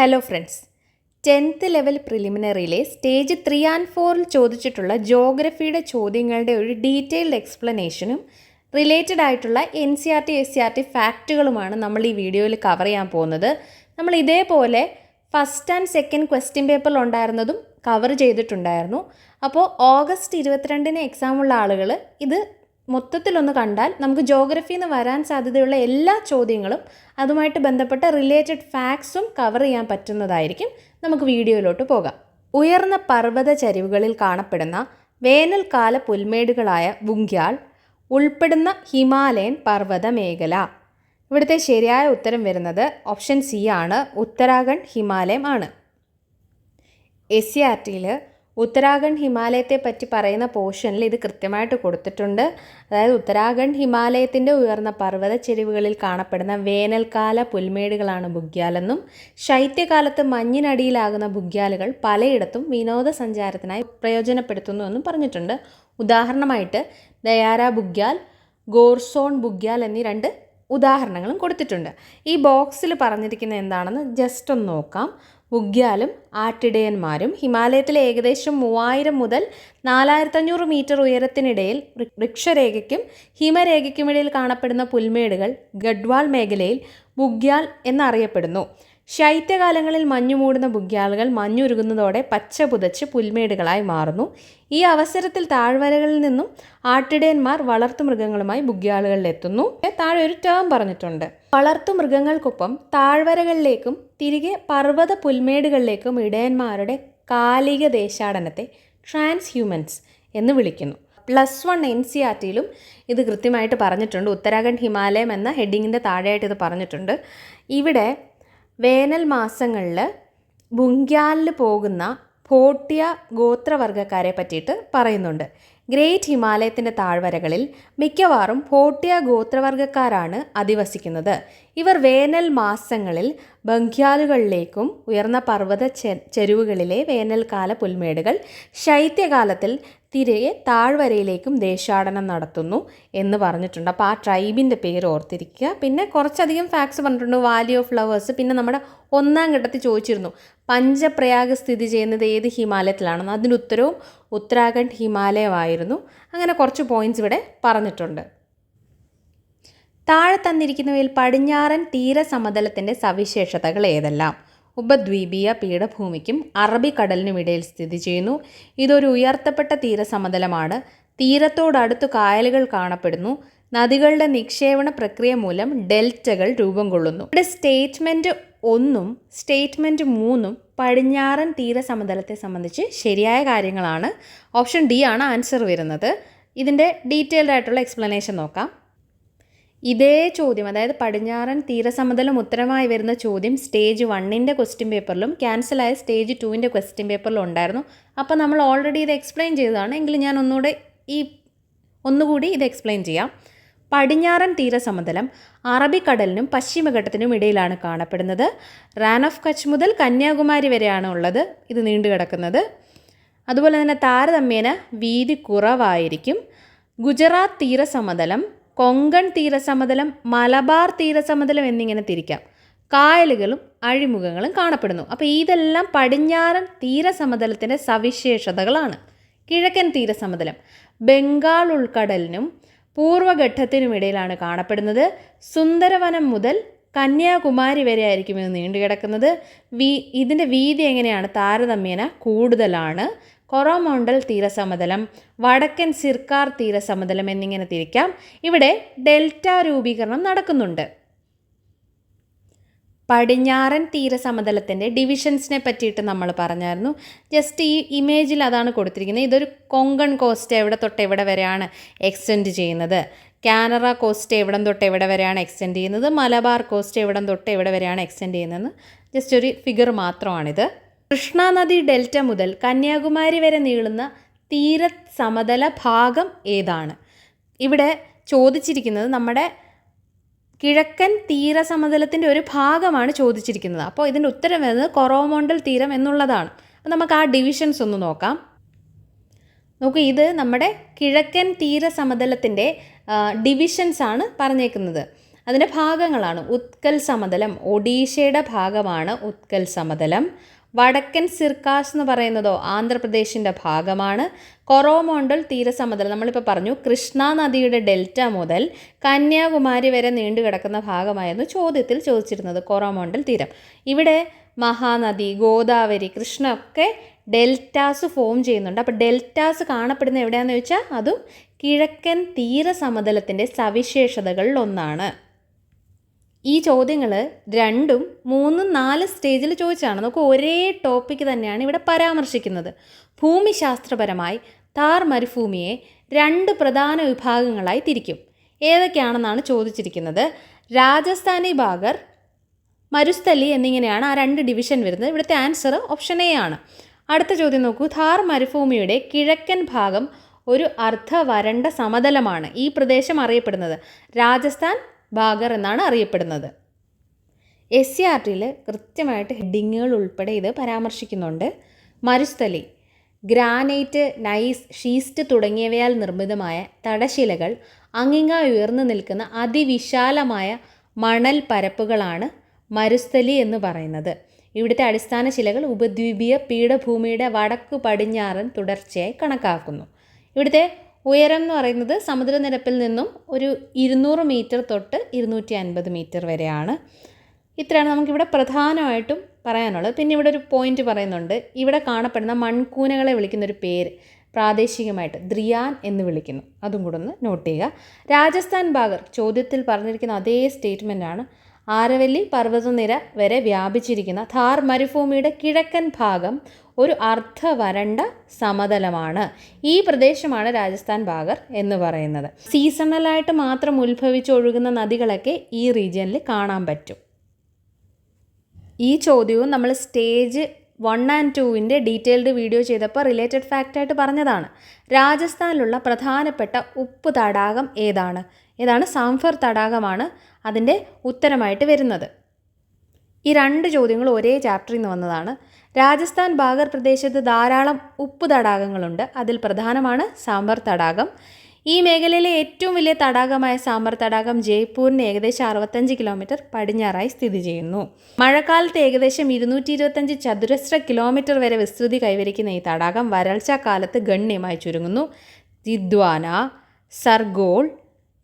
Hello friends, 10th level പ്രിലിമിനറിയിലെ stage 3 and 4 ചോദിച്ചിട്ടുള്ള ജോഗ്രഫിയുടെ ചോദ്യങ്ങളുടെ ഒരു ഡീറ്റെയിൽഡ് എക്സ്പ്ലനേഷനും റിലേറ്റഡ് ആയിട്ടുള്ള NCERT SCERT ഫാക്റ്റുകളുമാണ് നമ്മൾ ഈ വീഡിയോയിൽ കവർ ചെയ്യാൻ പോകുന്നത്. നമ്മൾ ഇതേപോലെ ഫസ്റ്റ് ആൻഡ് സെക്കൻഡ് ക്വസ്റ്റ്യൻ പേപ്പറിൽ ഉണ്ടായിരുന്നതും കവർ ചെയ്തിട്ടുണ്ടായിരുന്നു. അപ്പോൾ ഓഗസ്റ്റ് 22-ന് എക്സാമുള്ള ആളുകൾ ഇത് മൊത്തത്തിലൊന്ന് കണ്ടാൽ നമുക്ക് ജോഗ്രഫിയിൽ നിന്ന് വരാൻ സാധ്യതയുള്ള എല്ലാ ചോദ്യങ്ങളും അതുമായിട്ട് ബന്ധപ്പെട്ട റിലേറ്റഡ് ഫാക്ട്സും കവർ ചെയ്യാൻ പറ്റുന്നതായിരിക്കും. നമുക്ക് വീഡിയോയിലോട്ട് പോകാം. ഉയർന്ന പർവ്വത ചരിവുകളിൽ കാണപ്പെടുന്ന വേനൽക്കാല പുൽമേടുകളായ ബുഗ്യാൾ ഉൾപ്പെടുന്ന ഹിമാലയൻ പർവ്വത മേഖല. ഇവിടുത്തെ ശരിയായ ഉത്തരം വരുന്നത് ഓപ്ഷൻ സി ആണ്, ഉത്തരാഖണ്ഡ് ഹിമാലയം ആണ്. SCERTയിൽ ഉത്തരാഖണ്ഡ് ഹിമാലയത്തെ പറ്റി പറയുന്ന പോർഷനിൽ ഇത് കൃത്യമായിട്ട് കൊടുത്തിട്ടുണ്ട്. അതായത് ഉത്തരാഖണ്ഡ് ഹിമാലയത്തിൻ്റെ ഉയർന്ന പർവ്വത ചെരിവുകളിൽ കാണപ്പെടുന്ന വേനൽക്കാല പുൽമേടുകളാണ് ബുഗ്യാലെന്നും ശൈത്യകാലത്ത് മഞ്ഞിനടിയിലാകുന്ന ബുഗ്യാലുകൾ പലയിടത്തും വിനോദസഞ്ചാരത്തിനായി പ്രയോജനപ്പെടുത്തുന്നുവെന്നും പറഞ്ഞിട്ടുണ്ട്. ഉദാഹരണമായിട്ട് ദയാര ബുഗ്യാൽ, ഗോർസോൺ ബുഗ്യാൽ എന്നീ 2 ഉദാഹരണങ്ങളും കൊടുത്തിട്ടുണ്ട്. ഈ ബോക്സിൽ പറഞ്ഞിരിക്കുന്നത് എന്താണെന്ന് ജസ്റ്റ് ഒന്ന് നോക്കാം. ബുഗ്യാലും ആട്ടിടയന്മാരും ഹിമാലയത്തിലെ ഏകദേശം 3000 മുതൽ 4500 മീറ്റർ ഉയരത്തിനിടയിൽ വൃക്ഷരേഖയ്ക്കും ഹിമരേഖയ്ക്കുമിടയിൽ കാണപ്പെടുന്ന പുൽമേടുകൾ ഗഡ്വാൾ മേഖലയിൽ ബുഗ്യാൽ എന്നറിയപ്പെടുന്നു. ശൈത്യകാലങ്ങളിൽ മഞ്ഞു മൂടുന്ന ബുഗ്യാലുകൾ മഞ്ഞുരുകുന്നതോടെ പച്ച പുതച്ച് പുൽമേടുകളായി മാറുന്നു. ഈ അവസരത്തിൽ താഴ്വരകളിൽ നിന്നും ആട്ടിടയന്മാർ വളർത്തുമൃഗങ്ങളുമായി ബുഗ്യാലുകളിലെത്തുന്നു. താഴെ ഒരു ടേം പറഞ്ഞിട്ടുണ്ട്. വളർത്തുമൃഗങ്ങൾക്കൊപ്പം താഴ്വരകളിലേക്കും തിരികെ പർവ്വത പുൽമേടുകളിലേക്കും ഇടയന്മാരുടെ കാലിക ദേശാടനത്തെ ട്രാൻസ് ഹ്യൂമൻസ് എന്ന് വിളിക്കുന്നു. +1 NCERTയിലും ഇത് കൃത്യമായിട്ട് പറഞ്ഞിട്ടുണ്ട്. ഉത്തരാഖണ്ഡ് ഹിമാലയം എന്ന ഹെഡിങ്ങിൻ്റെ താഴെയായിട്ട് ഇത് പറഞ്ഞിട്ടുണ്ട്. ഇവിടെ വേനൽ മാസങ്ങളിൽ ബുഗ്യാലിൽ പോകുന്ന ഭോട്ടിയ ഗോത്രവർഗ്ഗക്കാരെ പറ്റിയിട്ട് പറയുന്നുണ്ട്. ഗ്രേറ്റ് ഹിമാലയത്തിൻ്റെ താഴ്വരകളിൽ മിക്കവാറും ഭോട്ടിയ ഗോത്രവർഗ്ഗക്കാരാണ് അധിവസിക്കുന്നത്. ഇവർ വേനൽ മാസങ്ങളിൽ ബംഗ്യാലുകളിലേക്കും ഉയർന്ന പർവ്വത ചെരുവുകളിലെ വേനൽക്കാല പുൽമേടുകൾ ശൈത്യകാലത്തിൽ തിരികെ താഴ്വരയിലേക്കും ദേശാടനം നടത്തുന്നു എന്ന് പറഞ്ഞിട്ടുണ്ട്. അപ്പോൾ ആ ട്രൈബിൻ്റെ പേര് ഓർത്തിരിക്കുക. പിന്നെ കുറച്ചധികം ഫാക്ട്സ് പറഞ്ഞിട്ടുണ്ട്. Valley of flowers. പിന്നെ നമ്മുടെ 1ാം ഘട്ടത്തിൽ ചോദിച്ചിരുന്നു പഞ്ചപ്രയാഗ് സ്ഥിതി ചെയ്യുന്നത് ഏത് ഹിമാലയത്തിലാണെന്ന്. അതിൻ്റെ ഉത്തരവും ഉത്തരാഖണ്ഡ് ഹിമാലയമായിരുന്നു. അങ്ങനെ കുറച്ച് പോയിന്റ്സ് ഇവിടെ പറഞ്ഞിട്ടുണ്ട്. താഴെ തന്നിരിക്കുന്നവയിൽ പടിഞ്ഞാറൻ തീരസമതലത്തിൻ്റെ സവിശേഷതകൾ ഏതെല്ലാം? ഉപദ്വീപീയ പീഠഭൂമിക്കും അറബിക്കടലിനുമിടയിൽ സ്ഥിതി ചെയ്യുന്നു. ഇതൊരു ഉയർത്തപ്പെട്ട തീരസമതലമാണ്. തീരത്തോടടുത്ത് കായലുകൾ കാണപ്പെടുന്നു. നദികളുടെ നിക്ഷേപണ പ്രക്രിയ മൂലം ഡെൽറ്റകൾ രൂപം കൊള്ളുന്നു. ഇവിടെ സ്റ്റേറ്റ്മെൻറ്റ് 1ഉം സ്റ്റേറ്റ്മെൻറ്റ് 3ഉം പടിഞ്ഞാറൻ തീരസമതലത്തെ സംബന്ധിച്ച് ശരിയായ കാര്യങ്ങളാണ്. ഓപ്ഷൻ ഡി ആണ് ആൻസർ വരുന്നത്. ഇതിൻ്റെ ഡീറ്റെയിൽഡ് ആയിട്ടുള്ള എക്സ്പ്ലനേഷൻ നോക്കാം. ഇതേ ചോദ്യം, അതായത് പടിഞ്ഞാറൻ തീരസമതലം ഉത്തരമായി വരുന്ന ചോദ്യം സ്റ്റേജ് 1ൻ്റെ ക്വസ്റ്റ്യൻ പേപ്പറിലും ക്യാൻസലായ സ്റ്റേജ് 2ൻ്റെ ക്വസ്റ്റ്യൻ പേപ്പറിലും ഉണ്ടായിരുന്നു. അപ്പോൾ നമ്മൾ ഓൾറെഡി ഇത് എക്സ്പ്ലെയിൻ ചെയ്തതാണ്. എങ്കിലും ഞാൻ ഒന്നുകൂടി ഇത് എക്സ്പ്ലെയിൻ ചെയ്യാം. പടിഞ്ഞാറൻ തീരസമതലം അറബിക്കടലിനും പശ്ചിമഘട്ടത്തിനും ഇടയിലാണ് കാണപ്പെടുന്നത്. റാൻ ഓഫ് കച്ച് മുതൽ കന്യാകുമാരി വരെയാണ് ഉള്ളത് ഇത് നീണ്ടു കിടക്കുന്നത്. അതുപോലെ തന്നെ താരതമ്യേന വീതി കുറവായിരിക്കും. ഗുജറാത്ത് തീരസമതലം, കൊങ്കൺ തീരസമതലം, മലബാർ തീരസമതലം എന്നിങ്ങനെ തിരിക്കാം. കായലുകളും അഴിമുഖങ്ങളും കാണപ്പെടുന്നു. അപ്പോൾ ഇതെല്ലാം പടിഞ്ഞാറൻ തീരസമതലത്തിൻ്റെ സവിശേഷതകളാണ്. കിഴക്കൻ തീരസമതലം ബംഗാൾ ഉൾക്കടലിനും പൂർവ്വഘട്ടത്തിനുമിടയിലാണ് കാണപ്പെടുന്നത്. സുന്ദരവനം മുതൽ കന്യാകുമാരി വരെ ആയിരിക്കും ഇത് നീണ്ടുകിടക്കുന്നത്. ഇതിൻ്റെ വീതി എങ്ങനെയാണ്? താരതമ്യേന കൂടുതലാണ്. കൊറോമോണ്ടൽ തീരസമതലം, വടക്കൻ സിർക്കാർ തീരസമതലം എന്നിങ്ങനെ തിരിക്കാം. ഇവിടെ ഡെൽറ്റ രൂപീകരണം നടക്കുന്നുണ്ട്. പടിഞ്ഞാറൻ തീരസമതലത്തിൻ്റെ ഡിവിഷൻസിനെ പറ്റിയിട്ട് നമ്മൾ പറഞ്ഞായിരുന്നു. ജസ്റ്റ് ഈ ഇമേജിൽ അതാണ് കൊടുത്തിരിക്കുന്നത്. ഇതൊരു കൊങ്കൺ കോസ്റ്റ് എവിടെ തൊട്ട് എവിടെ വരെയാണ് എക്സ്റ്റെൻഡ് ചെയ്യുന്നത്, കാനറ കോസ്റ്റ് എവിടം തൊട്ട് എവിടെ വരെയാണ് എക്സ്റ്റെൻഡ് ചെയ്യുന്നത്, മലബാർ കോസ്റ്റ് എവിടം തൊട്ട് എവിടെ വരെയാണ് എക്സ്റ്റെൻഡ് ചെയ്യുന്നതെന്ന് ജസ്റ്റ് ഒരു ഫിഗർ മാത്രമാണിത്. കൃഷ്ണ നദി ഡെൽറ്റ മുതൽ കന്യാകുമാരി വരെ നീളുന്ന തീരസമതല ഭാഗം ഏതാണ്? ഇവിടെ ചോദിച്ചിരിക്കുന്നത് നമ്മുടെ കിഴക്കൻ തീരസമതലത്തിൻ്റെ ഒരു ഭാഗമാണ് ചോദിച്ചിരിക്കുന്നത്. അപ്പോൾ ഇതിൻ്റെ ഉത്തരം വരുന്നത് കൊറോമോണ്ടൽ തീരം എന്നുള്ളതാണ്. അപ്പോൾ നമുക്ക് ആ ഡിവിഷൻസ് ഒന്ന് നോക്കാം. നോക്കൂ, ഇത് നമ്മുടെ കിഴക്കൻ തീരസമതലത്തിൻ്റെ ഡിവിഷൻസ് ആണ് പറഞ്ഞേക്കുന്നത്. അതിൻ്റെ ഭാഗങ്ങളാണ്. ഉത്കൽ സമതലം ഒഡീഷയുടെ ഭാഗമാണ് ഉത്കൽ സമതലം. വടക്കൻ സിർക്കാസ് എന്ന് പറയുന്നതോ ആന്ധ്രാപ്രദേശിൻ്റെ ഭാഗമാണ്. കൊറോമോണ്ടൽ തീരസമതലം നമ്മളിപ്പോൾ പറഞ്ഞു, കൃഷ്ണ നദിയുടെ ഡെൽറ്റ മുതൽ കന്യാകുമാരി വരെ നീണ്ടു കിടക്കുന്ന ഭാഗമായിരുന്നു ചോദ്യത്തിൽ ചോദിച്ചിരുന്നത് കൊറോമോണ്ടൽ തീരം. ഇവിടെ മഹാനദി, ഗോദാവരി, കൃഷ്ണ ഒക്കെ ഡെൽറ്റാസ് ഫോം ചെയ്യുന്നുണ്ട്. അപ്പോൾ ഡെൽറ്റാസ് കാണപ്പെടുന്ന എവിടെയാണെന്ന് ചോദിച്ചാൽ അതും കിഴക്കൻ തീരസമതലത്തിൻ്റെ സവിശേഷതകളിൽ ഒന്നാണ്. ഈ ചോദ്യങ്ങൾ 2, 3, 4 സ്റ്റേജിൽ ചോദിച്ചാണ്. നമുക്ക് ഒരേ ടോപ്പിക്ക് തന്നെയാണ് ഇവിടെ പരാമർശിക്കുന്നത്. ഭൂമിശാസ്ത്രപരമായി താർ മരുഭൂമിയെ 2 പ്രധാന വിഭാഗങ്ങളായി തിരിക്കും. ഏതൊക്കെയാണെന്നാണ് ചോദിച്ചിരിക്കുന്നത്. രാജസ്ഥാനി ബാഗർ, മരുസ്ഥലി എന്നിങ്ങനെയാണ് ആ 2 ഡിവിഷൻ വരുന്നത്. ഇവിടുത്തെ ആൻസർ ഓപ്ഷൻ എ ആണ്. അടുത്ത ചോദ്യം നോക്കൂ. ഥാർ മരുഭൂമിയുടെ കിഴക്കൻ ഭാഗം ഒരു അർദ്ധ വരണ്ട സമതലമാണ്. ഈ പ്രദേശം അറിയപ്പെടുന്നത് രാജസ്ഥാൻ ബാഗർ എന്നാണ് അറിയപ്പെടുന്നത്. SCERTയിൽ കൃത്യമായിട്ട് ഹെഡിങ്ങുകൾ ഉൾപ്പെടെ ഇത് പരാമർശിക്കുന്നുണ്ട്. മരുസ്ഥലി ഗ്രാനൈറ്റ്, നൈസ്, ഷീസ്റ്റ് തുടങ്ങിയവയാൽ നിർമ്മിതമായ തടശിലകൾ അങ്ങിങ്ങായി ഉയർന്നു നിൽക്കുന്ന അതിവിശാലമായ മണൽ പരപ്പുകളാണ് മരുസ്ഥലി എന്ന് പറയുന്നത്. ഇവിടുത്തെ അടിസ്ഥാന ശിലകൾ ഉപദ്വീപീയ പീഠഭൂമിയുടെ വടക്കു പടിഞ്ഞാറൻ തുടർച്ചയായി കണക്കാക്കുന്നു. ഇവിടുത്തെ ഉയരം എന്ന് പറയുന്നത് സമുദ്രനിരപ്പിൽ നിന്നും ഒരു 200 മീറ്റർ തൊട്ട് 250 മീറ്റർ വരെയാണ്. ഇത്രയാണ് നമുക്കിവിടെ പ്രധാനമായിട്ടും പറയാനുള്ളത്. പിന്നെ ഇവിടെ ഒരു പോയിന്റ് പറയുന്നുണ്ട്. ഇവിടെ കാണപ്പെടുന്ന മൺകൂനകളെ വിളിക്കുന്നൊരു പേര് പ്രാദേശികമായിട്ട് ദ്രിയാൻ എന്ന് വിളിക്കുന്നു. അതും കൂടെ ഒന്ന് നോട്ട് ചെയ്യുക. രാജസ്ഥാൻ ബാഗർ ചോദ്യത്തിൽ പറഞ്ഞിരിക്കുന്ന അതേ സ്റ്റേറ്റ്മെൻറ്റാണ്. ആരവല്ലി പർവ്വതനിര വരെ വ്യാപിച്ചിരിക്കുന്ന ഥാർ മരുഭൂമിയുടെ കിഴക്കൻ ഭാഗം ഒരു അർദ്ധ വരണ്ട സമതലമാണ്. ഈ പ്രദേശമാണ് രാജസ്ഥാൻ ബാഗർ എന്ന് പറയുന്നത്. സീസണലായിട്ട് മാത്രം ഉത്ഭവിച്ചൊഴുകുന്ന നദികളൊക്കെ ഈ റീജിയനിൽ കാണാൻ പറ്റും. ഈ ചോദ്യവും നമ്മൾ സ്റ്റേജ് 1 and 2 ഡീറ്റെയിൽഡ് വീഡിയോ ചെയ്തപ്പോൾ റിലേറ്റഡ് ഫാക്റ്റായിട്ട് പറഞ്ഞതാണ്. രാജസ്ഥാനിലുള്ള പ്രധാനപ്പെട്ട ഉപ്പ് തടാകം ഏതാണ്? സാംഫർ തടാകമാണ് അതിൻ്റെ ഉത്തരമായിട്ട് വരുന്നത്. ഈ 2 ചോദ്യങ്ങൾ ഒരേ ചാപ്റ്ററിൽ നിന്ന് വന്നതാണ്. രാജസ്ഥാൻ ബാഗർ പ്രദേശത്ത് ധാരാളം ഉപ്പ് തടാകങ്ങളുണ്ട്. അതിൽ പ്രധാനമാണ് സാംബർ തടാകം. ഈ മേഖലയിലെ ഏറ്റവും വലിയ തടാകമായ സാംബർ തടാകം ജയ്പൂരിന് ഏകദേശം 65 കിലോമീറ്റർ പടിഞ്ഞാറായി സ്ഥിതി ചെയ്യുന്നു. മഴക്കാലത്ത് ഏകദേശം 225 ചതുരശ്ര കിലോമീറ്റർ വരെ വിസ്തൃതി കൈവരിക്കുന്ന ഈ തടാകം വരൾച്ച കാലത്ത് ഗണ്യമായി ചുരുങ്ങുന്നു. ദിദ്വാന, സർഗോൾ,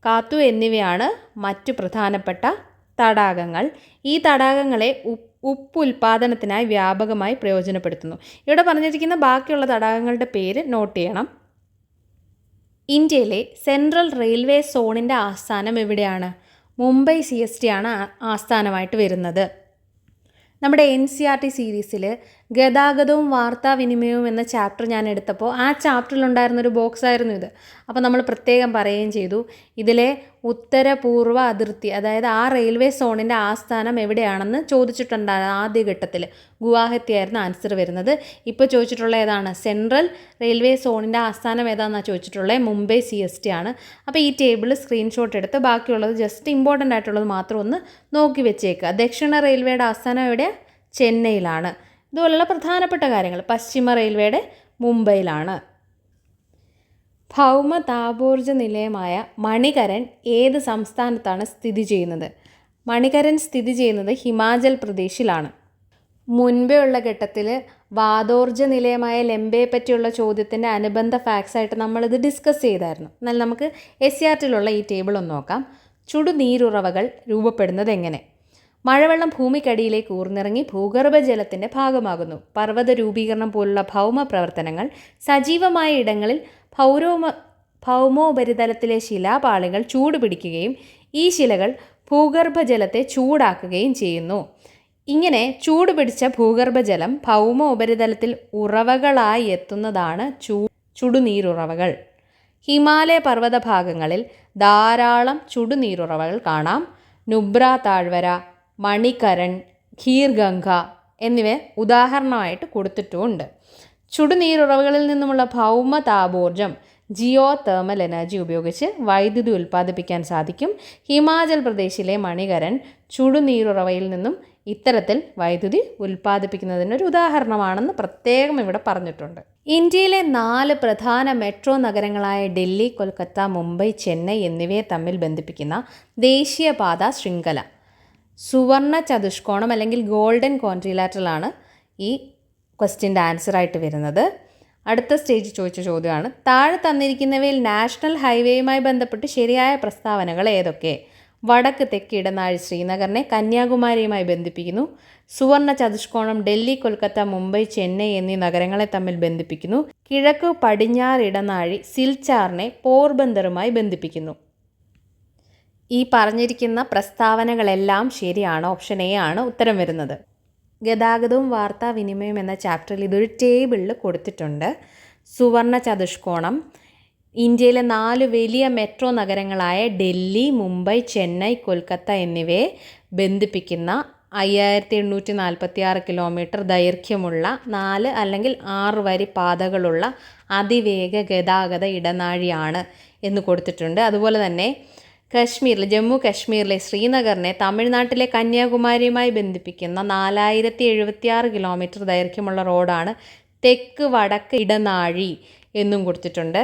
കാത്തു എന്നിവയാണ് മറ്റു പ്രധാനപ്പെട്ട തടാകങ്ങൾ. ഈ തടാകങ്ങളെ ഉപ്പ് ഉൽപ്പാദനത്തിനായി വ്യാപകമായി പ്രയോജനപ്പെടുത്തുന്നു. ഇവിടെ പറഞ്ഞിരിക്കുന്ന ബാക്കിയുള്ള തടാകങ്ങളുടെ പേര് നോട്ട് ചെയ്യണം. ഇന്ത്യയിലെ സെൻട്രൽ റെയിൽവേ സോണിൻ്റെ ആസ്ഥാനം എവിടെയാണ്? മുംബൈ CST ആണ് ആസ്ഥാനമായിട്ട് വരുന്നത്. നമ്മുടെ NCERT സീരീസിൽ ഗതാഗതവും വാർത്താവിനിമയവും എന്ന ചാപ്റ്റർ ഞാൻ എടുത്തപ്പോൾ ആ ചാപ്റ്ററിലുണ്ടായിരുന്നൊരു ബോക്സ് ആയിരുന്നു ഇത്. അപ്പോൾ നമ്മൾ പ്രത്യേകം പറയുകയും ചെയ്തു, ഇതിലെ ഉത്തരപൂർവ്വ അതിർത്തി, അതായത് ആ റെയിൽവേ സോണിൻ്റെ ആസ്ഥാനം എവിടെയാണെന്ന് ചോദിച്ചിട്ടുണ്ടായിരുന്നു. ആദ്യഘട്ടത്തിൽ ഗുവാഹത്തി ആയിരുന്നു ആൻസർ വരുന്നത്. ഇപ്പോൾ ചോദിച്ചിട്ടുള്ള ഏതാണ്? സെൻട്രൽ റെയിൽവേ സോണിൻ്റെ ആസ്ഥാനം ഏതാണെന്നാണ് ചോദിച്ചിട്ടുള്ളത്? മുംബൈ CST ആണ്. അപ്പോൾ ഈ ടേബിൾ സ്ക്രീൻഷോട്ട് എടുത്ത് ബാക്കിയുള്ളത് ജസ്റ്റ് ഇമ്പോർട്ടൻ്റ് ആയിട്ടുള്ളത് മാത്രം ഒന്ന് നോക്കി വെച്ചേക്കുക. ദക്ഷിണ റെയിൽവേയുടെ ആസ്ഥാനം എവിടെ? ചെന്നൈയിലാണ്. ഇതുപോലുള്ള പ്രധാനപ്പെട്ട കാര്യങ്ങൾ. പശ്ചിമ റെയിൽവേയുടെ മുംബൈയിലാണ്. ഭൗമ താപോർജ്ജ നിലയമായ മണികരൻ ഏത് സംസ്ഥാനത്താണ് സ്ഥിതി ചെയ്യുന്നത്? മണികരൻ സ്ഥിതി ചെയ്യുന്നത് ഹിമാചൽ പ്രദേശിലാണ്. മുൻപേ ഉള്ള ഘട്ടത്തിൽ വാതോർജ്ജ നിലയമായ ലെമ്പയെ പറ്റിയുള്ള ചോദ്യത്തിൻ്റെ അനുബന്ധ ഫാക്ട്സായിട്ട് നമ്മളിത് ഡിസ്കസ് ചെയ്തായിരുന്നു. എന്നാൽ നമുക്ക് SCERTയിലുള്ള ഈ ടേബിൾ ഒന്ന് നോക്കാം. ചുടുനീരുറവകൾ രൂപപ്പെടുന്നത് എങ്ങനെ? മഴവെള്ളം ഭൂമിക്കടിയിലേക്ക് ഊർന്നിറങ്ങി ഭൂഗർഭജലത്തിൻ്റെ ഭാഗമാകുന്നു. പർവ്വത രൂപീകരണം പോലുള്ള ഭൗമ പ്രവർത്തനങ്ങൾ സജീവമായ ഇടങ്ങളിൽ ഭൗമോപരിതലത്തിലെ ശിലാപാളികൾ ചൂടുപിടിക്കുകയും ഈ ശിലകൾ ഭൂഗർഭജലത്തെ ചൂടാക്കുകയും ചെയ്യുന്നു. ഇങ്ങനെ ചൂടുപിടിച്ച ഭൂഗർഭജലം ഭൗമ ഉപരിതലത്തിൽ ഉറവകളായി എത്തുന്നതാണ് ചുടുനീരുറവകൾ. ഹിമാലയ പർവ്വത ഭാഗങ്ങളിൽ ധാരാളം ചുടുനീരുറവകൾ കാണാം. നുബ്ര താഴ്വര, മണികരൺ, ഖീർഗംഗ എന്നിവ ഉദാഹരണമായിട്ട് കൊടുത്തിട്ടുമുണ്ട്. ചുടുനീരുറവകളിൽ നിന്നുമുള്ള ഭൗമ താപോർജ്ജം ജിയോ തെർമൽ എനർജി ഉപയോഗിച്ച് വൈദ്യുതി ഉൽപ്പാദിപ്പിക്കാൻ സാധിക്കും. ഹിമാചൽ പ്രദേശിലെ മണികരൺ ചുടുനീരുറവയിൽ നിന്നും ഇത്തരത്തിൽ വൈദ്യുതി ഉൽപ്പാദിപ്പിക്കുന്നതിനൊരു ഉദാഹരണമാണെന്ന് പ്രത്യേകം ഇവിടെ പറഞ്ഞിട്ടുണ്ട്. ഇന്ത്യയിലെ 4 പ്രധാന മെട്രോ നഗരങ്ങളായ ഡൽഹി, കൊൽക്കത്ത, മുംബൈ, ചെന്നൈ എന്നിവയെ തമ്മിൽ ബന്ധിപ്പിക്കുന്ന ദേശീയപാത ശൃംഖല സുവർണ ചതുഷ്കോണം അല്ലെങ്കിൽ ഗോൾഡൻ ക്വാഡ്രിലാറ്ററലാണ് ഈ ക്വസ്റ്റ്യൻ്റെ ആൻസറായിട്ട് വരുന്നത്. അടുത്ത സ്റ്റേജ് ചോദിച്ച ചോദ്യമാണ്, താഴെ തന്നിരിക്കുന്നവയിൽ നാഷണൽ ഹൈവേയുമായി ബന്ധപ്പെട്ട് ശരിയായ പ്രസ്താവനകൾ ഏതൊക്കെ? വടക്ക് തെക്ക് ഇടനാഴി ശ്രീനഗറിനെ കന്യാകുമാരിയുമായി ബന്ധിപ്പിക്കുന്നു. സുവർണ ചതുഷ്കോണം ഡൽഹി, കൊൽക്കത്ത, മുംബൈ, ചെന്നൈ എന്നീ നഗരങ്ങളെ തമ്മിൽ ബന്ധിപ്പിക്കുന്നു. കിഴക്ക് പടിഞ്ഞാറ് ഇടനാഴി സിൽച്ചാറിനെ പോർബന്ദറുമായി ബന്ധിപ്പിക്കുന്നു. ഈ പറഞ്ഞിരിക്കുന്ന പ്രസ്താവനകളെല്ലാം ശരിയാണ്. ഓപ്ഷൻ എ ആണ് ഉത്തരം വരുന്നത്. ഗതാഗതവും വാർത്താവിനിമയവും എന്ന ചാപ്റ്ററിൽ ഇതൊരു ടേബിളിൽ കൊടുത്തിട്ടുണ്ട്. സുവർണ ചതുഷ്കോണം ഇന്ത്യയിലെ 4 വലിയ മെട്രോ നഗരങ്ങളായ ഡൽഹി, മുംബൈ, ചെന്നൈ, കൊൽക്കത്ത എന്നിവയെ ബന്ധിപ്പിക്കുന്ന 5846 കിലോമീറ്റർ ദൈർഘ്യമുള്ള 4 അല്ലെങ്കിൽ 6 വരി പാതകളുള്ള അതിവേഗ ഗതാഗത ഇടനാഴിയാണ് എന്ന് കൊടുത്തിട്ടുണ്ട്. അതുപോലെ തന്നെ ജമ്മു കാശ്മീരിലെ ശ്രീനഗറിനെ തമിഴ്നാട്ടിലെ കന്യാകുമാരിയുമായി ബന്ധിപ്പിക്കുന്ന 4076 കിലോമീറ്റർ ദൈർഘ്യമുള്ള റോഡാണ് തെക്ക് വടക്ക് ഇടനാഴി എന്നും കൊടുത്തിട്ടുണ്ട്.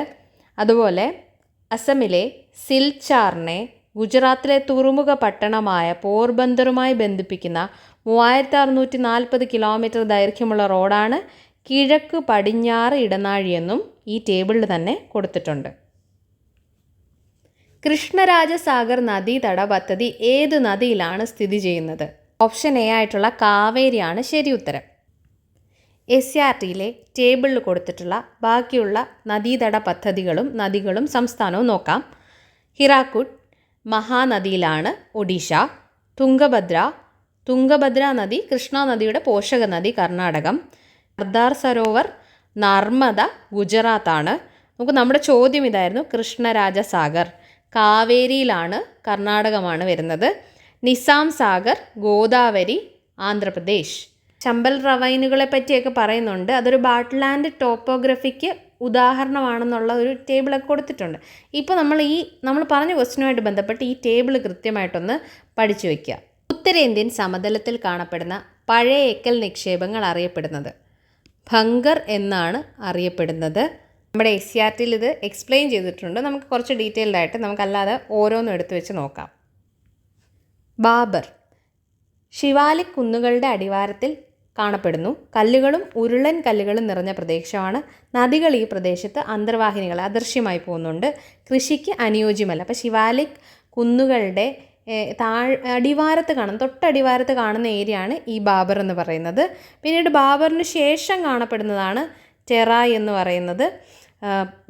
അതുപോലെ അസമിലെ സിൽച്ചാറിനെ ഗുജറാത്തിലെ തുറമുഖ പട്ടണമായ പോർബന്ദറുമായി ബന്ധിപ്പിക്കുന്ന 3640 കിലോമീറ്റർ ദൈർഘ്യമുള്ള റോഡാണ് കിഴക്ക് പടിഞ്ഞാറ് ഇടനാഴി എന്നും ഈ ടേബിളിൽ തന്നെ കൊടുത്തിട്ടുണ്ട്. കൃഷ്ണരാജസാഗർ നദീതട പദ്ധതി ഏത് നദിയിലാണ് സ്ഥിതി ചെയ്യുന്നത്? ഓപ്ഷൻ എ ആയിട്ടുള്ള കാവേരിയാണ് ശരി ഉത്തരം. SCERTയിലെ ടേബിളിൽ കൊടുത്തിട്ടുള്ള ബാക്കിയുള്ള നദീതട പദ്ധതികളും നദികളും സംസ്ഥാനവും നോക്കാം. ഹിരാക്കുഡ് മഹാനദിയിലാണ് ഒഡീഷ. തുംഗഭദ്ര നദി കൃഷ്ണ നദിയുടെ പോഷക നദി കർണാടകം. സർദാർ സരോവർ നർമ്മദ ഗുജറാത്താണ്. നമുക്ക് നമ്മുടെ ചോദ്യം ഇതായിരുന്നു, കൃഷ്ണരാജസാഗർ കാവേരിയിലാണ്, കർണാടകമാണ് വരുന്നത്. നിസാം സാഗർ ഗോദാവരി ആന്ധ്രാപ്രദേശ്. ചമ്പൽ റവൈനുകളെ പറ്റിയൊക്കെ പറയുന്നുണ്ട്. അതൊരു ബാട്ട്ലാൻഡ് ടോപ്പോഗ്രഫിക്ക് ഉദാഹരണമാണെന്നുള്ള ഒരു ടേബിളൊക്കെ കൊടുത്തിട്ടുണ്ട്. ഇപ്പോൾ നമ്മൾ പറഞ്ഞ ക്വസ്റ്റ്യനുമായിട്ട് ബന്ധപ്പെട്ട് ഈ ടേബിൾ കൃത്യമായിട്ടൊന്ന് പഠിച്ചു വയ്ക്കുക. ഉത്തരേന്ത്യൻ സമതലത്തിൽ കാണപ്പെടുന്ന പഴയ എക്കൽ നിക്ഷേപങ്ങൾ അറിയപ്പെടുന്നത് ഭംഗർ എന്നാണ് അറിയപ്പെടുന്നത്. നമ്മുടെ SCERTയിൽ ഇത് എക്സ്പ്ലെയിൻ ചെയ്തിട്ടുണ്ട്. നമുക്ക് കുറച്ച് ഡീറ്റെയിൽഡ് ആയിട്ട് നമുക്കല്ലാതെ ഓരോന്നും എടുത്തു വെച്ച് നോക്കാം. ബാബർ ശിവാലിക് കുന്നുകളുടെ അടിവാരത്തിൽ കാണപ്പെടുന്നു. കല്ലുകളും ഉരുളൻ കല്ലുകളും നിറഞ്ഞ പ്രദേശമാണ്. നദികൾ ഈ പ്രദേശത്ത് അന്തർവാഹിനികൾ അദൃശ്യമായി പോകുന്നുണ്ട്. കൃഷിക്ക് അനുയോജ്യമല്ല. അപ്പോൾ ശിവാലിക് കുന്നുകളുടെ തൊട്ടടിവാരത്ത് കാണുന്ന ഏരിയയാണ് ഈ ബാബർ എന്ന് പറയുന്നത്. പിന്നീട് ബാബറിന് ശേഷം കാണപ്പെടുന്നതാണ് ടെറായ് എന്ന് പറയുന്നത്.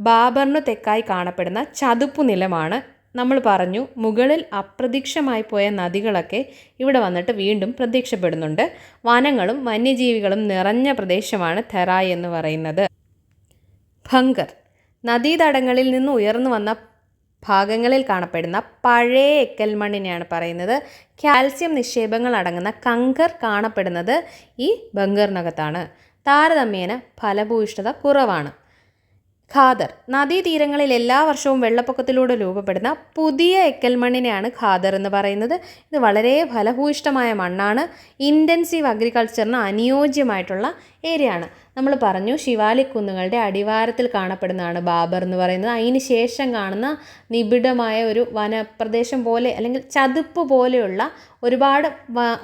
ബാബറിന് തെക്കായി കാണപ്പെടുന്ന ചതുപ്പു നിലമാണ്. നമ്മൾ പറഞ്ഞു മുകളിൽ അപ്രത്യക്ഷമായി പോയ നദികളൊക്കെ ഇവിടെ വന്നിട്ട് വീണ്ടും പ്രത്യക്ഷപ്പെടുന്നുണ്ട്. വനങ്ങളും വന്യജീവികളും നിറഞ്ഞ പ്രദേശമാണ് തെറായ് എന്ന് പറയുന്നത്. ഭംഗർ നദീതടങ്ങളിൽ നിന്ന് ഉയർന്നു വന്ന ഭാഗങ്ങളിൽ കാണപ്പെടുന്ന പഴയ എക്കൽ മണ്ണിനെയാണ് പറയുന്നത്. കാൽസ്യം നിക്ഷേപങ്ങൾ അടങ്ങുന്ന കങ്കർ കാണപ്പെടുന്നത് ഈ ഭംഗറിനകത്താണ്. താരതമ്യേന ഫലഭൂയിഷ്ഠത കുറവാണ്. ഖാദർ നദീതീരങ്ങളിൽ എല്ലാ വർഷവും വെള്ളപ്പൊക്കത്തിലൂടെ രൂപപ്പെടുന്ന പുതിയ എക്കൽ മണ്ണിനെയാണ് ഖാദർ എന്ന് പറയുന്നത്. ഇത് വളരെ ഫലഭൂയിഷ്ഠമായ മണ്ണാണ്. ഇൻറ്റൻസീവ് അഗ്രികൾച്ചറിന് അനുയോജ്യമായിട്ടുള്ള ഏരിയ ആണ്. നമ്മൾ പറഞ്ഞു ശിവാലിക് കുന്നുകളുടെ അടിവാരത്തിൽ കാണപ്പെടുന്നതാണ് ബാബർ എന്ന് പറയുന്നത്. അതിന് ശേഷം കാണുന്ന നിബിഡമായ ഒരു വനപ്രദേശം പോലെ അല്ലെങ്കിൽ ചതുപ്പ് പോലെയുള്ള ഒരുപാട്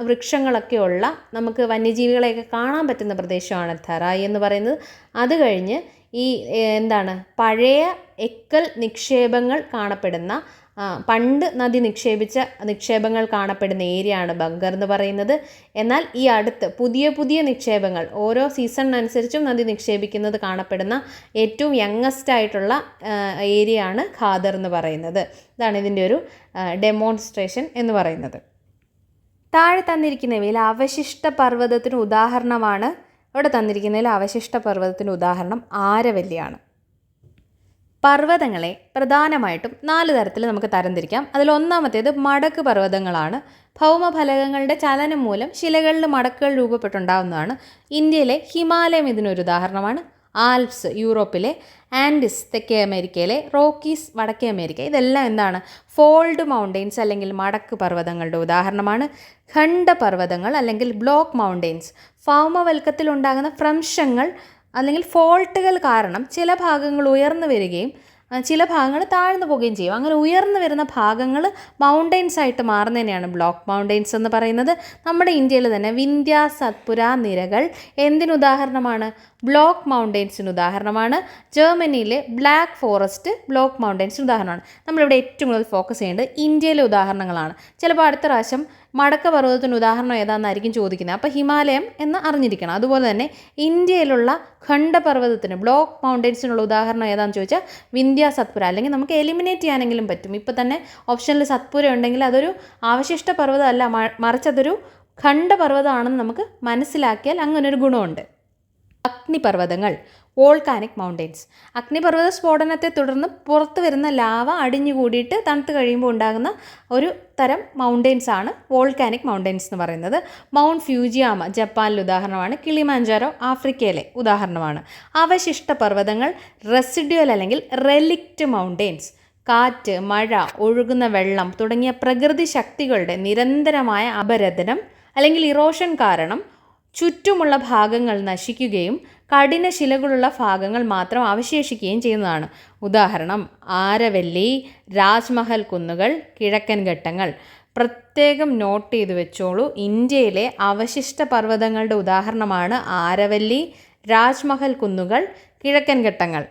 വൃക്ഷങ്ങളൊക്കെയുള്ള നമുക്ക് വന്യജീവികളെയൊക്കെ കാണാൻ പറ്റുന്ന പ്രദേശമാണ് തെറായ് എന്ന് പറയുന്നത്. അത് കഴിഞ്ഞ് ഈ പഴയ എക്കൽ നിക്ഷേപങ്ങൾ കാണപ്പെടുന്ന പണ്ട് നദി നിക്ഷേപിച്ച നിക്ഷേപങ്ങൾ കാണപ്പെടുന്ന ഏരിയയാണ് ഭംഗർ എന്ന് പറയുന്നത്. എന്നാൽ ഈ അടുത്ത് പുതിയ നിക്ഷേപങ്ങൾ ഓരോ സീസണിനനുസരിച്ചും നദി നിക്ഷേപിക്കുന്നത് കാണപ്പെടുന്ന ഏറ്റവും യങ്ങസ്റ്റ് ആയിട്ടുള്ള ഏരിയയാണ് ഖാദർ എന്ന് പറയുന്നത്. ഇതാണ് ഇതിൻ്റെ ഒരു ഡെമോൺസ്ട്രേഷൻ എന്ന് പറയുന്നത്. താഴെ തന്നിരിക്കുന്നവയിൽ അവശിഷ്ട പർവ്വതത്തിന് ഉദാഹരണമാണ്. ഇവിടെ തന്നിരിക്കുന്നതിൽ അവശിഷ്ട പർവ്വതത്തിന് ഉദാഹരണം ആരവല്ലിയാണ്. പർവ്വതങ്ങളെ പ്രധാനമായിട്ടും 4 തരത്തിൽ നമുക്ക് തരംതിരിക്കാം. അതിലൊന്നാമത്തേത് മടക്ക് പർവ്വതങ്ങളാണ്. ഭൗമഫലകങ്ങളുടെ ചലനം മൂലം ശിലകളിൽ മടക്കുകൾ രൂപപ്പെട്ടുണ്ടാകുന്നതാണ്. ഇന്ത്യയിലെ ഹിമാലയം ഇതിനൊരു ഉദാഹരണമാണ്. ആൽപ്സ് യൂറോപ്പിലെ, ആൻഡിസ് തെക്കേ അമേരിക്കയിലെ, റോക്കീസ് വടക്കേ അമേരിക്ക. ഇതെല്ലാം എന്താണ്? ഫോൾഡ് മൗണ്ടെയ്ൻസ് അല്ലെങ്കിൽ മടക്ക് പർവ്വതങ്ങളുടെ ഉദാഹരണമാണ്. ഖണ്ഡപർവ്വതങ്ങൾ അല്ലെങ്കിൽ ബ്ലോക്ക് മൗണ്ടെയ്ൻസ് ഭൗമവൽക്കത്തിലുണ്ടാകുന്ന ഭ്രംശങ്ങൾ അല്ലെങ്കിൽ ഫോൾട്ടുകൾ കാരണം ചില ഭാഗങ്ങൾ ഉയർന്നു വരികയും ചില ഭാഗങ്ങൾ താഴ്ന്നു പോവുകയും ചെയ്യും. അങ്ങനെ ഉയർന്നു വരുന്ന ഭാഗങ്ങൾ മൗണ്ടെയ്ൻസ് ആയിട്ട് മാറുന്നതിനെയാണ് ബ്ലോക്ക് മൗണ്ടെയ്ൻസ് എന്ന് പറയുന്നത്. നമ്മുടെ ഇന്ത്യയിൽ തന്നെ വിന്ധ്യ സത്പുര നിരകൾ എന്തിനുദാഹരണമാണ്? ബ്ലോക്ക് മൗണ്ടെയ്ൻസിന് ഉദാഹരണമാണ്. ജർമ്മനിയിലെ ബ്ലാക്ക് ഫോറസ്റ്റ് ബ്ലോക്ക് മൗണ്ടെയ്ൻസിന് ഉദാഹരണമാണ്. നമ്മളിവിടെ ഏറ്റവും കൂടുതൽ ഫോക്കസ് ചെയ്യേണ്ടത് ഇന്ത്യയിലെ ഉദാഹരണങ്ങളാണ്. ചിലപ്പോൾ അടുത്ത പ്രാവശ്യം മടക്ക പർവ്വതത്തിന് ഉദാഹരണം ഏതാണെന്നായിരിക്കും ചോദിക്കുന്നത്. അപ്പോൾ ഹിമാലയം എന്ന് അറിഞ്ഞിരിക്കണം. അതുപോലെ തന്നെ ഇന്ത്യയിലുള്ള ഖണ്ഡപർവ്വതത്തിന് ബ്ലോക്ക് മൗണ്ടെയ്ൻസിനുള്ള ഉദാഹരണം ഏതാണെന്ന് ചോദിച്ചാൽ വിന്ധ്യ സത്പുര, അല്ലെങ്കിൽ നമുക്ക് എലിമിനേറ്റ് ചെയ്യാനെങ്കിലും പറ്റും. ഇപ്പോൾ തന്നെ ഓപ്ഷനിൽ സത്പുര ഉണ്ടെങ്കിൽ അതൊരു അവശിഷ്ട പർവ്വതമല്ല, മറിച്ച് അതൊരു ഖണ്ഡപർവ്വതമാണെന്ന് നമുക്ക് മനസ്സിലാക്കിയാൽ അങ്ങനൊരു ഗുണമുണ്ട്. അഗ്നിപർവ്വതങ്ങൾ വോൾക്കാനിക് മൗണ്ടെയ്ൻസ്. അഗ്നിപർവ്വത സ്ഫോടനത്തെ തുടർന്ന് പുറത്തു വരുന്ന ലാവ അടിഞ്ഞുകൂടിയിട്ട് തണുത്ത് കഴിയുമ്പോൾ ഉണ്ടാകുന്ന ഒരു തരം മൗണ്ടെയ്ൻസ് ആണ് വോൾക്കാനിക് മൗണ്ടെയ്ൻസ് എന്ന് പറയുന്നത്. മൗണ്ട് ഫ്യൂജിയാമ ജപ്പാനിലെ ഉദാഹരണമാണ്. കിളിമാഞ്ചാരോ ആഫ്രിക്കയിലെ ഉദാഹരണമാണ്. അവശിഷ്ട പർവ്വതങ്ങൾ റെസിഡ്യുവൽ അല്ലെങ്കിൽ റെലിക്റ്റ് മൗണ്ടെയ്ൻസ്. കാറ്റ്, മഴ, ഒഴുകുന്ന വെള്ളം തുടങ്ങിയ പ്രകൃതി ശക്തികളുടെ നിരന്തരമായ അപരദനം അല്ലെങ്കിൽ ഇറോഷൻ കാരണം ചുറ്റുമുള്ള ഭാഗങ്ങൾ നശിക്കുകയും കഠിനശിലകളുള്ള ഭാഗങ്ങൾ മാത്രം അവശേഷിക്കുകയും ചെയ്യുന്നതാണ്. ഉദാഹരണം ആരവല്ലി, രാജ്മഹൽ കുന്നുകൾ, കിഴക്കൻ ഘട്ടങ്ങൾ. പ്രത്യേകം നോട്ട് ചെയ്ത് വെച്ചോളൂ. ഇന്ത്യയിലെ അവശിഷ്ട പർവ്വതങ്ങളുടെ ഉദാഹരണമാണ് ആരവല്ലി, രാജ്മഹൽ കുന്നുകൾ, കിഴക്കൻ ഘട്ടങ്ങൾ.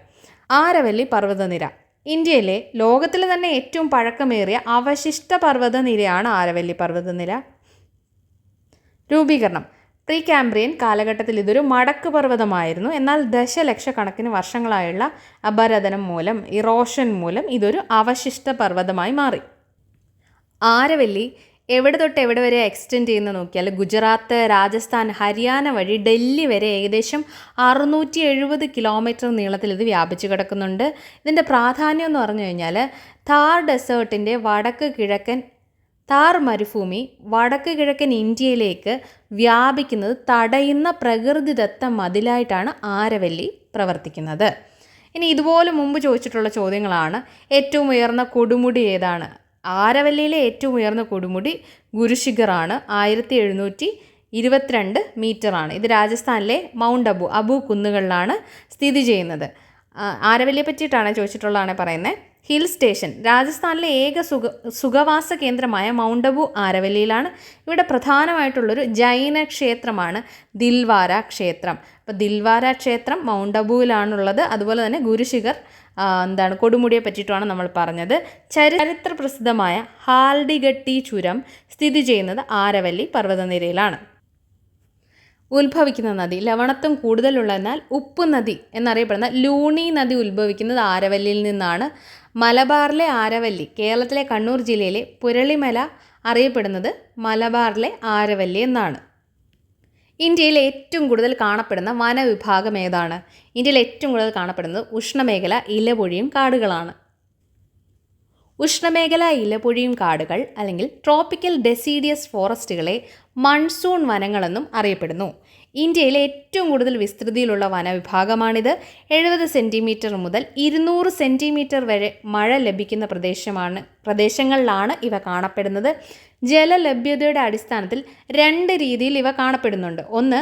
ആരവല്ലി പർവ്വതനിര ഇന്ത്യയിലെ ലോകത്തിലെ തന്നെ ഏറ്റവും പഴക്കമേറിയ അവശിഷ്ട പർവ്വതനിരയാണ് ആരവല്ലി പർവ്വതനിര. രൂപീകരണം പ്രീ കാംബ്രിയൻ കാലഘട്ടത്തിൽ ഇതൊരു മടക്ക് പർവ്വതമായിരുന്നു. എന്നാൽ ദശലക്ഷക്കണക്കിന് വർഷങ്ങളായുള്ള അപരദനം മൂലം, ഇറോഷൻ മൂലം ഇതൊരു അവശിഷ്ട പർവ്വതമായി മാറി. ആരവല്ലി എവിടെ തൊട്ട് എവിടെ വരെ എക്സ്റ്റെൻഡ് ചെയ്യുന്ന നോക്കിയാൽ ഗുജറാത്ത്, രാജസ്ഥാൻ, ഹരിയാന വഴി ഡൽഹി വരെ ഏകദേശം 670 കിലോമീറ്റർ നീളത്തിൽ ഇത് വ്യാപിച്ചു കിടക്കുന്നുണ്ട്. ഇതിൻ്റെ പ്രാധാന്യം എന്ന് പറഞ്ഞു കഴിഞ്ഞാൽ താർ ഡെസേർട്ടിൻ്റെ വടക്ക് കിഴക്കൻ താർ മരുഭൂമി വടക്ക് കിഴക്കൻ ഇന്ത്യയിലേക്ക് വ്യാപിക്കുന്നത് തടയുന്ന പ്രകൃതിദത്ത മതിലായിട്ടാണ് ആരവല്ലി പ്രവർത്തിക്കുന്നത്. ഇനി ഇതുപോലെ മുമ്പ് ചോദിച്ചിട്ടുള്ള ചോദ്യങ്ങളാണ്. ഏറ്റവും ഉയർന്ന കൊടുമുടി ഏതാണ്? ആരവല്ലിയിലെ ഏറ്റവും ഉയർന്ന കൊടുമുടി ഗുരുശിഖറാണ്. 1722 മീറ്ററാണ്. ഇത് രാജസ്ഥാനിലെ മൗണ്ട് അബു കുന്നുകളിലാണ് സ്ഥിതി ചെയ്യുന്നത്. ആരവല്ലിയെ പറ്റിയിട്ടാണ് ചോദിച്ചിട്ടുള്ളതാണ് പറയുന്നത്. ഹിൽ സ്റ്റേഷൻ രാജസ്ഥാനിലെ ഏക സുഖവാസ കേന്ദ്രമായ മൗണ്ട് അബു ആരവല്ലിയിലാണ്. ഇവിടെ പ്രധാനമായിട്ടുള്ളൊരു ജൈന ക്ഷേത്രമാണ് ദിൽവാര ക്ഷേത്രം. അപ്പോൾ ദിൽവാര ക്ഷേത്രം മൗണ്ട് അബുവിലാണുള്ളത്. അതുപോലെ തന്നെ ഗുരുശിഖർ കൊടുമുടിയെ പറ്റിയിട്ടുമാണ് നമ്മൾ പറഞ്ഞത്. ചരിത്ര പ്രസിദ്ധമായ ഹാൽഡിഗട്ടി ചുരം സ്ഥിതി ചെയ്യുന്നത് ആരവല്ലി പർവ്വതനിരയിലാണ്. ഉത്ഭവിക്കുന്ന നദി ലവണത്വം കൂടുതലുള്ളതിനാൽ ഉപ്പ് നദി എന്നറിയപ്പെടുന്ന ലൂണി നദി ഉത്ഭവിക്കുന്നത് ആരവല്ലിയിൽ നിന്നാണ്. മലബാറിലെ ആരവല്ലി കേരളത്തിലെ കണ്ണൂർ ജില്ലയിലെ പുരളിമല അറിയപ്പെടുന്നത് മലബാറിലെ ആരവല്ലി എന്നാണ്. ഇന്ത്യയിൽ ഏറ്റവും കൂടുതൽ കാണപ്പെടുന്ന വനവിഭാഗം ഏതാണ്? ഇന്ത്യയിൽ ഏറ്റവും കൂടുതൽ കാണപ്പെടുന്നത് ഉഷ്ണമേഖല ഇലപൊഴിയും കാടുകളാണ്. ഉഷ്ണമേഖല ഇലപൊഴിയും കാടുകൾ അല്ലെങ്കിൽ ട്രോപ്പിക്കൽ ഡെസീഡിയസ് ഫോറസ്റ്റുകളെ മൺസൂൺ വനങ്ങളെന്നും അറിയപ്പെടുന്നു. ഇന്ത്യയിലെ ഏറ്റവും കൂടുതൽ വിസ്തൃതിയിലുള്ള വനവിഭാഗമാണിത്. 70 സെൻറ്റിമീറ്റർ മുതൽ 200 സെൻറ്റിമീറ്റർ വരെ മഴ ലഭിക്കുന്ന പ്രദേശങ്ങളിലാണ് ഇവ കാണപ്പെടുന്നത്. ജലലഭ്യതയുടെ അടിസ്ഥാനത്തിൽ 2 രീതിയിൽ ഇവ കാണപ്പെടുന്നുണ്ട്. ഒന്ന്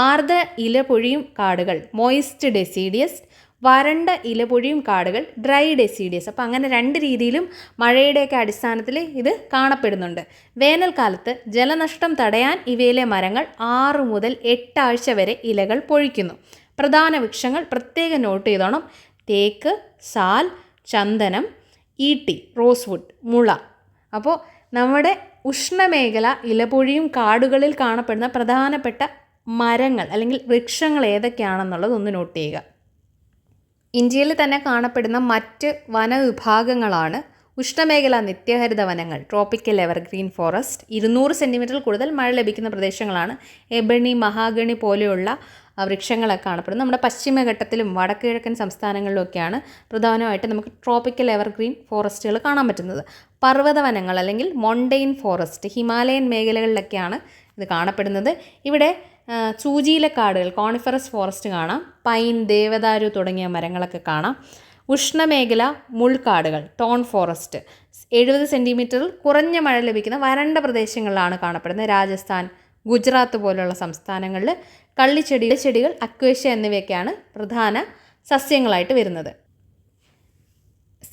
ആർദ്ര ഇലപൊഴിയും കാടുകൾ മോയിസ്റ്റ് ഡെസീഡിയസ്, വരണ്ട ഇലപൊഴിയും കാടുകൾ ഡ്രൈ ഡെസീഡിയസ്. അപ്പോൾ അങ്ങനെ 2 രീതിയിലും മഴയുടെയൊക്കെ അടിസ്ഥാനത്തിൽ ഇത് കാണപ്പെടുന്നുണ്ട്. വേനൽക്കാലത്ത് ജലനഷ്ടം തടയാൻ ഇവയിലെ മരങ്ങൾ 6 മുതൽ 8 ആഴ്ച വരെ ഇലകൾ പൊഴിക്കുന്നു. പ്രധാന വൃക്ഷങ്ങൾ പ്രത്യേകം നോട്ട് ചെയ്തോണം: തേക്ക്, സാൽ, ചന്ദനം, ഈട്ടി, റോസ്വുഡ്, മുള. അപ്പോൾ നമ്മുടെ ഉഷ്ണമേഖല ഇലപൊഴിയും കാടുകളിൽ കാണപ്പെടുന്ന പ്രധാനപ്പെട്ട മരങ്ങൾ അല്ലെങ്കിൽ വൃക്ഷങ്ങൾ ഏതൊക്കെയാണെന്നുള്ളത് ഒന്ന് നോട്ട് ചെയ്യുക. ഇന്ത്യയിൽ തന്നെ കാണപ്പെടുന്ന മറ്റ് വനവിഭാഗങ്ങളാണ് ഉഷ്ണമേഖല നിത്യഹരിത വനങ്ങൾ ട്രോപ്പിക്കൽ എവർഗ്രീൻ ഫോറസ്റ്റ്. 200 സെൻറ്റിമീറ്ററിൽ കൂടുതൽ മഴ ലഭിക്കുന്ന പ്രദേശങ്ങളാണ്. എബണി, മഹാഗണി പോലെയുള്ള വൃക്ഷങ്ങളൊക്കെ കാണപ്പെടുന്നത്. നമ്മുടെ പശ്ചിമഘട്ടത്തിലും വടക്ക് കിഴക്കൻ സംസ്ഥാനങ്ങളിലുമൊക്കെയാണ് പ്രധാനമായിട്ട് നമുക്ക് ട്രോപ്പിക്കൽ എവർഗ്രീൻ ഫോറസ്റ്റുകൾ കാണാൻ പറ്റുന്നത്. പർവ്വത വനങ്ങൾ അല്ലെങ്കിൽ മൊണ്ടെയിൻ ഫോറസ്റ്റ് ഹിമാലയൻ മേഖലകളിലൊക്കെയാണ് ഇത് കാണപ്പെടുന്നത്. ഇവിടെ സൂചിയിലെ കാടുകൾ, കോണിഫറസ് ഫോറസ്റ്റ് കാണാം, പൈൻ, ദേവദാരു തുടങ്ങിയ മരങ്ങളൊക്കെ കാണാം. ഉഷ്ണമേഖല മുൾക്കാടുകൾ, ടോൺ ഫോറസ്റ്റ്, 70 സെൻറ്റിമീറ്ററിൽ കുറഞ്ഞ മഴ ലഭിക്കുന്ന വരണ്ട പ്രദേശങ്ങളിലാണ് കാണപ്പെടുന്നത്. രാജസ്ഥാൻ, ഗുജറാത്ത് പോലുള്ള സംസ്ഥാനങ്ങളിൽ ചെടികൾ, അക്വേഷ്യ എന്നിവയൊക്കെയാണ് പ്രധാന സസ്യങ്ങളായിട്ട് വരുന്നത്.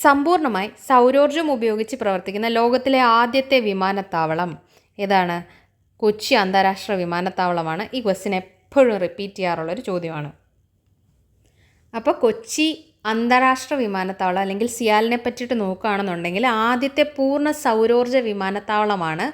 സമ്പൂർണ്ണമായി സൗരോർജ്ജം ഉപയോഗിച്ച് പ്രവർത്തിക്കുന്ന ലോകത്തിലെ ആദ്യത്തെ വിമാനത്താവളം ഏതാണ്? കൊച്ചി അന്താരാഷ്ട്ര വിമാനത്താവളമാണ്. ഈ ക്വസ്റ്റ്യൻ എപ്പോഴും റിപ്പീറ്റ് ചെയ്യാറുള്ളൊരു ചോദ്യമാണ്. അപ്പോൾ കൊച്ചി അന്താരാഷ്ട്ര വിമാനത്താവളം അല്ലെങ്കിൽ സിയാലിനെ പറ്റിയിട്ട് നോക്കുകയാണെന്നുണ്ടെങ്കിൽ ആദ്യത്തെ പൂർണ്ണ സൗരോർജ്ജ വിമാനത്താവളമാണ്.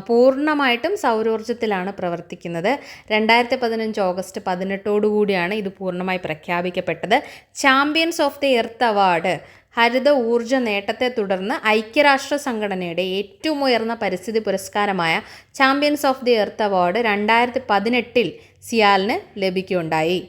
പൂർണ്ണമായിട്ടും സൗരോർജ്ജത്തിലാണ് പ്രവർത്തിക്കുന്നത്. 2015 ഓഗസ്റ്റ് 18 ഇത് പൂർണ്ണമായി പ്രഖ്യാപിക്കപ്പെട്ടത്. Champions of the earth award, ഹരിത ഊർജ്ജ നേട്ടത്തെ തുടർന്ന് ഐക്യരാഷ്ട്ര സംഘടനയുടെ ഏറ്റവും ഉയർന്ന പരിസ്ഥിതി പുരസ്കാരമായ champions of the earth award 2018 സിയാലിന് ലഭിക്കുകയുണ്ടായി.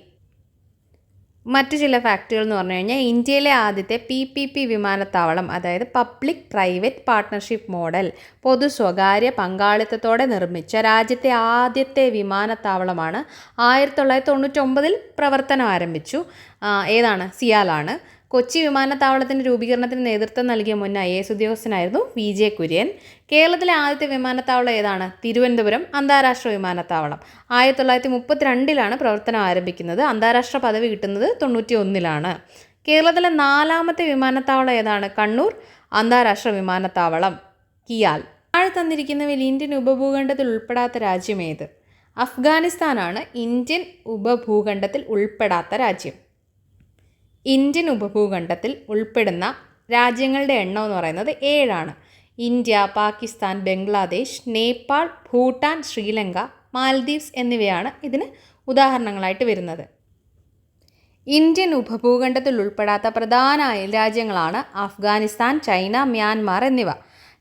മറ്റു ചില ഫാക്റ്റുകൾ എന്ന് പറഞ്ഞു കഴിഞ്ഞാൽ ഇന്ത്യയിലെ ആദ്യത്തെ PPP വിമാനത്താവളം, അതായത് പബ്ലിക് പ്രൈവറ്റ് പാർട്ട്ണർഷിപ്പ് മോഡൽ, പൊതു സ്വകാര്യ പങ്കാളിത്തത്തോടെ നിർമ്മിച്ച രാജ്യത്തെ ആദ്യത്തെ വിമാനത്താവളമാണ്. 1999 പ്രവർത്തനം ആരംഭിച്ചു. ഏതാണ്? സിയാലാണ്. കൊച്ചി വിമാനത്താവളത്തിൻ്റെ രൂപീകരണത്തിന് നേതൃത്വം നൽകിയ മുൻ IAS ഉദ്യോഗസ്ഥനായിരുന്നു VJ കുര്യൻ. കേരളത്തിലെ ആദ്യത്തെ വിമാനത്താവളം ഏതാണ്? തിരുവനന്തപുരം അന്താരാഷ്ട്ര വിമാനത്താവളം. 1932 പ്രവർത്തനം ആരംഭിക്കുന്നത്. അന്താരാഷ്ട്ര പദവി കിട്ടുന്നത് 1991. കേരളത്തിലെ 4ാമത്തെ വിമാനത്താവളം ഏതാണ്? കണ്ണൂർ അന്താരാഷ്ട്ര വിമാനത്താവളം, കിയാൽ. താഴെ തന്നിരിക്കുന്നവയിൽ ഇന്ത്യൻ ഉപഭൂഖണ്ഡത്തിൽ ഉൾപ്പെടാത്ത രാജ്യം ഏത്? അഫ്ഗാനിസ്ഥാനാണ് ഇന്ത്യൻ ഉപഭൂഖണ്ഡത്തിൽ ഉൾപ്പെടാത്ത രാജ്യം. ഇന്ത്യൻ ഉപഭൂഖണ്ഡത്തിൽ ഉൾപ്പെടുന്ന രാജ്യങ്ങളുടെ എണ്ണം എന്ന് പറയുന്നത് 7 ഇന്ത്യ, പാകിസ്ഥാൻ, ബംഗ്ലാദേശ്, നേപ്പാൾ, ഭൂട്ടാൻ, ശ്രീലങ്ക, മാൽദീവ്സ് എന്നിവയാണ് ഇതിന് ഉദാഹരണങ്ങളായിട്ട് വരുന്നത്. ഇന്ത്യൻ ഉപഭൂഖണ്ഡത്തിൽ ഉൾപ്പെടാത്ത പ്രധാന അയൽ രാജ്യങ്ങളാണ് അഫ്ഗാനിസ്ഥാൻ, ചൈന, മ്യാൻമാർ എന്നിവ.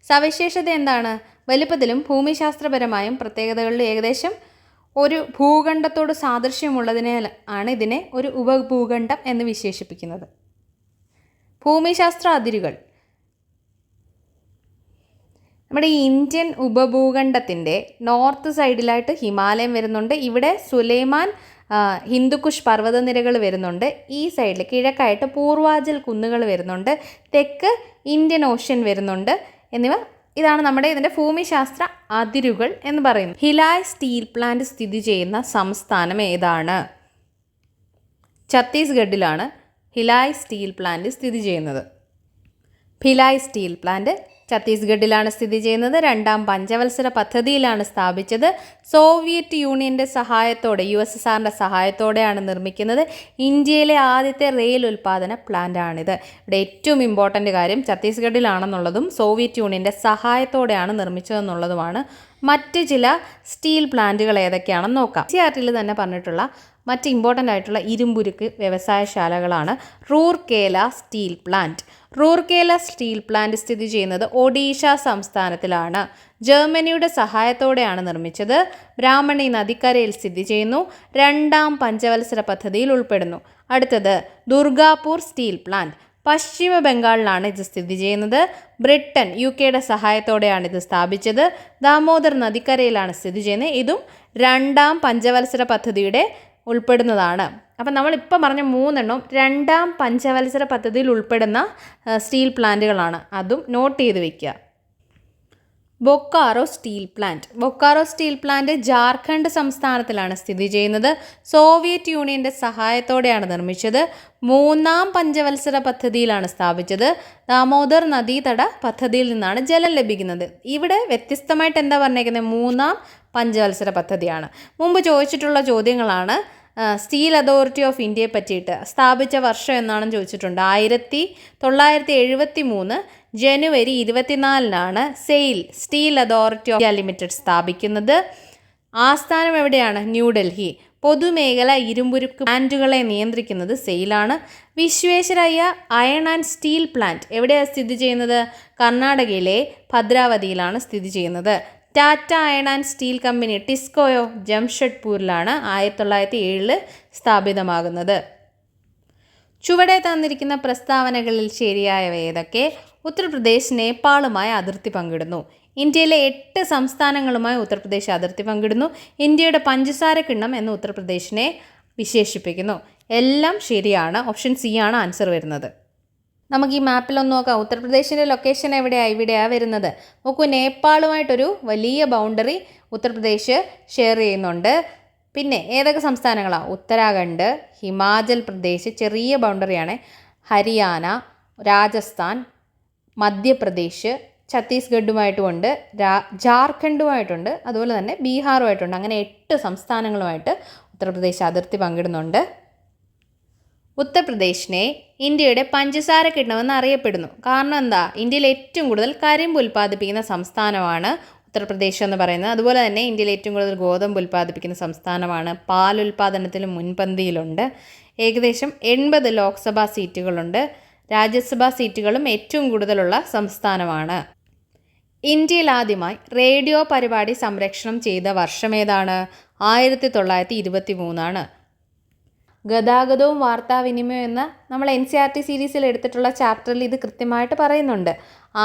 സവിശേഷത എന്താണ്? വലിപ്പത്തിലും ഭൂമിശാസ്ത്രപരമായും പ്രത്യേകതകളിലും ഏകദേശം ഒരു ഭൂഖണ്ഡത്തോട് സാദൃശ്യമുള്ളതിനാൽ ആണ് ഇതിനെ ഒരു ഉപഭൂഖണ്ഡം എന്ന് വിശേഷിപ്പിക്കുന്നത്. ഭൂമിശാസ്ത്ര അതിരുകൾ. നമ്മുടെ ഈ ഇന്ത്യൻ ഉപഭൂഖണ്ഡത്തിൻ്റെ നോർത്ത് സൈഡിലായിട്ട് ഹിമാലയം വരുന്നുണ്ട്. ഇവിടെ സുലൈമാൻ ഹിന്ദുക്കുഷ് പർവ്വതനിരകൾ വരുന്നുണ്ട്. ഈ സൈഡിൽ കിഴക്കായിട്ട് പൂർവാചൽ കുന്നുകൾ വരുന്നുണ്ട്. തെക്ക് ഇന്ത്യൻ ഓഷ്യൻ വരുന്നുണ്ട് എന്നിവ. ഇതാണ് ഇതിൻ്റെ ഭൂമിശാസ്ത്ര അതിരുകൾ എന്ന് പറയുന്നത്. ഭിലായ് സ്റ്റീൽ പ്ലാന്റ് സ്ഥിതി ചെയ്യുന്ന സംസ്ഥാനം ഏതാണ്? ഛത്തീസ്ഗഡിലാണ് ഭിലായ് സ്റ്റീൽ പ്ലാന്റ് സ്ഥിതി ചെയ്യുന്നത്. ഭിലായ് സ്റ്റീൽ പ്ലാന്റ് ഛത്തീസ്ഗഡിലാണ് സ്ഥിതി ചെയ്യുന്നത്. 2ാം പഞ്ചവത്സര പദ്ധതിയിലാണ് സ്ഥാപിച്ചത്. സോവിയറ്റ് യൂണിയൻ്റെ സഹായത്തോടെ, USSRൻ്റെ സഹായത്തോടെയാണ് നിർമ്മിക്കുന്നത്. ഇന്ത്യയിലെ ആദ്യത്തെ റെയിൽ ഉൽപ്പാദന പ്ലാന്റാണിത്. ഇവിടെ ഏറ്റവും ഇമ്പോർട്ടൻ്റ് കാര്യം ഛത്തീസ്ഗഡിലാണെന്നുള്ളതും സോവിയറ്റ് യൂണിയൻ്റെ സഹായത്തോടെയാണ് നിർമ്മിച്ചതെന്നുള്ളതുമാണ്. മറ്റ് ചില സ്റ്റീൽ പ്ലാന്റുകൾ ഏതൊക്കെയാണെന്ന് നോക്കാം. CRTയിൽ തന്നെ പറഞ്ഞിട്ടുള്ള മറ്റ് ഇമ്പോർട്ടൻ്റ് ആയിട്ടുള്ള ഇരുമ്പുരുക്ക് വ്യവസായശാലകളാണ് Rourkela steel plant. Rourkela steel plant സ്ഥിതി ചെയ്യുന്നത് ഒഡീഷ സംസ്ഥാനത്തിലാണ്. ജർമ്മനിയുടെ സഹായത്തോടെയാണ് നിർമ്മിച്ചത്. ബ്രാഹ്മണി നദിക്കരയിൽ സ്ഥിതി ചെയ്യുന്നു. 2ാം പഞ്ചവത്സര പദ്ധതിയിൽ ഉൾപ്പെടുന്നു. അടുത്തത് ദുർഗാപൂർ സ്റ്റീൽ പ്ലാന്റ്. പശ്ചിമ ബംഗാളിലാണ് ഇത് സ്ഥിതി ചെയ്യുന്നത്. ബ്രിട്ടൻ, UK സഹായത്തോടെയാണ് ഇത് സ്ഥാപിച്ചത്. ദാമോദർ നദിക്കരയിലാണ് സ്ഥിതി ചെയ്യുന്നത്. ഇതും 2ാം പഞ്ചവത്സര പദ്ധതിയുടെ ഉൾപ്പെടുന്നതാണ്. അപ്പം നമ്മളിപ്പോൾ പറഞ്ഞ 3 2ാം പഞ്ചവത്സര പദ്ധതിയിൽ ഉൾപ്പെടുന്ന സ്റ്റീൽ പ്ലാന്റുകളാണ്. അതും നോട്ട് ചെയ്ത് വയ്ക്കുക. Bokaro steel plant. Bokaro steel plant Jharkhand സംസ്ഥാനത്തിലാണ് സ്ഥിതി ചെയ്യുന്നത്. സോവിയറ്റ് യൂണിയൻ്റെ സഹായത്തോടെയാണ് നിർമ്മിച്ചത്. 3ാം പഞ്ചവത്സര പദ്ധതിയിലാണ് സ്ഥാപിച്ചത്. ദാമോദർ നദീതട പദ്ധതിയിൽ നിന്നാണ് ജലം ലഭിക്കുന്നത്. ഇവിടെ വ്യത്യസ്തമായിട്ട് എന്താ പറഞ്ഞേക്കുന്നത്? 3ാം പഞ്ചവത്സര പദ്ധതിയാണ്. മുമ്പ് ചോദിച്ചിട്ടുള്ള ചോദ്യങ്ങളാണ്. സ്റ്റീൽ അതോറിറ്റി ഓഫ് ഇന്ത്യയെ പറ്റിയിട്ട് സ്ഥാപിച്ച വർഷം എന്നാണെന്ന് ചോദിച്ചിട്ടുണ്ട്. 1973 ജനുവരി 24 SAIL steel authority of India limited സ്ഥാപിക്കുന്നത്. ആസ്ഥാനം എവിടെയാണ്? ന്യൂഡൽഹി. പൊതുമേഖല ഇരുമ്പുരുക്ക് പ്ലാന്റുകളെ നിയന്ത്രിക്കുന്നത് സെയിലാണ്. Visvesvaraya iron and steel plant എവിടെയാണ് സ്ഥിതി ചെയ്യുന്നത്? കർണാടകയിലെ ഭദ്രാവതിയിലാണ് സ്ഥിതി ചെയ്യുന്നത്. Tata iron and steel company ടിസ്കോയോ ജംഷഡ്പൂരിലാണ് 1907 സ്ഥാപിതമാകുന്നത്. ചുവടെ തന്നിരിക്കുന്ന പ്രസ്താവനകളിൽ ശരിയായവ ഏതൊക്കെ? ഉത്തർപ്രദേശ് നേപ്പാളുമായി അതിർത്തി പങ്കിടുന്നു. ഇന്ത്യയിലെ 8 സംസ്ഥാനങ്ങളുമായി ഉത്തർപ്രദേശ് അതിർത്തി പങ്കിടുന്നു. ഇന്ത്യയുടെ പഞ്ചസാര കിണ്ണം എന്ന് ഉത്തർപ്രദേശിനെ വിശേഷിപ്പിക്കുന്നു. എല്ലാം ശരിയാണ്. ഓപ്ഷൻ സി ആണ് ആൻസർ വരുന്നത്. നമുക്ക് ഈ മാപ്പിലൊന്ന് നോക്കാം. ഉത്തർപ്രദേശിൻ്റെ ലൊക്കേഷൻ എവിടെയാണ്? ഇവിടെയാണ് വരുന്നത്. നോക്കൂ, നേപ്പാളുമായിട്ടൊരു വലിയ ബൗണ്ടറി ഉത്തർപ്രദേശ് ഷെയർ ചെയ്യുന്നുണ്ട്. പിന്നെ ഏതൊക്കെ സംസ്ഥാനങ്ങളാണ്? ഉത്തരാഖണ്ഡ്, ഹിമാചൽ പ്രദേശ് ചെറിയ ബൗണ്ടറിയാണ്, ഹരിയാന, രാജസ്ഥാൻ, മധ്യപ്രദേശ്, ഛത്തീസ്ഗഡുമായിട്ടുമുണ്ട്, ജാർഖണ്ഡുമായിട്ടുണ്ട്, അതുപോലെ തന്നെ ബീഹാറുമായിട്ടുണ്ട്. അങ്ങനെ 8 സംസ്ഥാനങ്ങളുമായിട്ട് ഉത്തർപ്രദേശ് അതിർത്തി പങ്കിടുന്നുണ്ട്. ഉത്തർപ്രദേശിനെ ഇന്ത്യയുടെ പഞ്ചസാര കിണ്ണമെന്ന് അറിയപ്പെടുന്നു. കാരണം എന്താ? ഇന്ത്യയിൽ ഏറ്റവും കൂടുതൽ കരിമ്പ് ഉൽപ്പാദിപ്പിക്കുന്ന സംസ്ഥാനമാണ് ഉത്തർപ്രദേശ് എന്ന് പറയുന്നത്. അതുപോലെ തന്നെ ഇന്ത്യയിൽ ഏറ്റവും കൂടുതൽ ഗോതമ്പ് ഉൽപ്പാദിപ്പിക്കുന്ന സംസ്ഥാനമാണ്. പാൽ ഉൽപ്പാദനത്തിൽ മുൻപന്തിയിലുണ്ട്. ഏകദേശം 80 ലോക്സഭാ സീറ്റുകളുണ്ട്. രാജ്യസഭാ സീറ്റുകളും ഏറ്റവും കൂടുതലുള്ള സംസ്ഥാനമാണ്. ഇന്ത്യയിൽ ആദ്യമായി റേഡിയോ പരിപാടി സംരക്ഷണം ചെയ്ത വർഷം ഏതാണ്? 1923 ഗതാഗതവും വാർത്താവിനിമയവും എന്ന നമ്മൾ NCERT സീരീസിൽ എടുത്തിട്ടുള്ള ചാപ്റ്ററിൽ ഇത് കൃത്യമായിട്ട് പറയുന്നുണ്ട്.